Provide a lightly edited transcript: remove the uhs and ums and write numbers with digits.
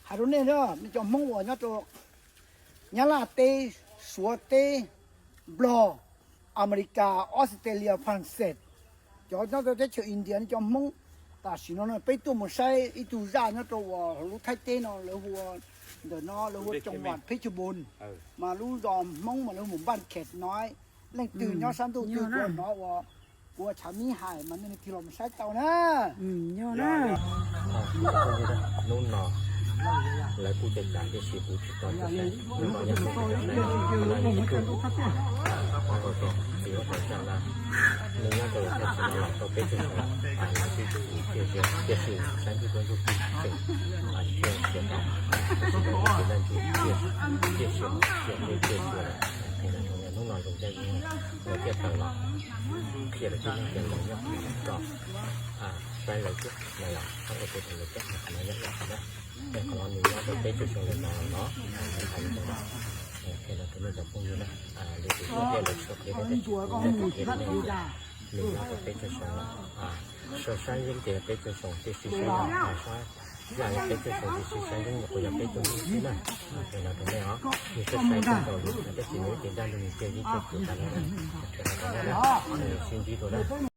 还有那个那叫蒙我那种，伢拉的、说的、不咯，อเมริกาออสเตรเลียฝรั่งเศส叫那个在叫印第安叫蒙，但是呢，被多么晒一度热那种我路太低呢，แล้วหัวเดี๋ยวน้อแล้วหัวจังหวัดเพชรบูรณ์มาลู่รอมมงมาแล้วหมู่บ้านเขตน้อยเล่นตื่นย้อนซ้ำตื่นตื่นก่อนเนาะว่ากัวฉันมีหายมันในที่ลมใช้เต่านะย่อนะนู่นเนาะแล้วกูจะจ่ายที่สิบกูจะต่อจะได้ไม่มาอย่างนี้อะไรนี่คือเขาก็ต้องเสียหัวใจละมึงน่าจะเป็นสมองต่อไปถึงละอันนี้คือเกี่ยวกับเกี่ยวกับฉันที่ตัวยุคที่ถึงอันเกี่ยวกับที่นั่นที่เกี่ยวกับเกี่ยวกับให้เราเนี่ยนู่นนอนตรงใจนี้เราเกี่ยวกับเราเกี่ยวกับที่นั่นเกี่ยวกับเนี่ยก็ไปเลยจุดนั่นแหละเขาก็เป็นเลยจุดอะไรอย่างเงี้ยนะแต่ของเราเนี่ยเราไปจุดตรงนั้นเนาะทำตรงนั้นเห็นแล้วก็ไม่จะพูดนะเรื่องที่เราเกี่ยวกับเรื่องที่เราเกี่ยวกับเนี่ยหนึ่งเราไปจุดตรงนั้น首先应该被จุดตรงที่สี่ใช่ไหมใช่อย่าง被จุดตรงที่สี่ใช่ยังไม่อยากไปตรงนี้ใช่ไหมเห็นแล้วก็ไม่เอามีใช้ตรงนี้แต่สิ่งนี้เป็นด้านตรงนี้เป็นที่จุดตรงนั้นเห็นแล้วก็ไม่เอาสิ่งที่ตัวนั้น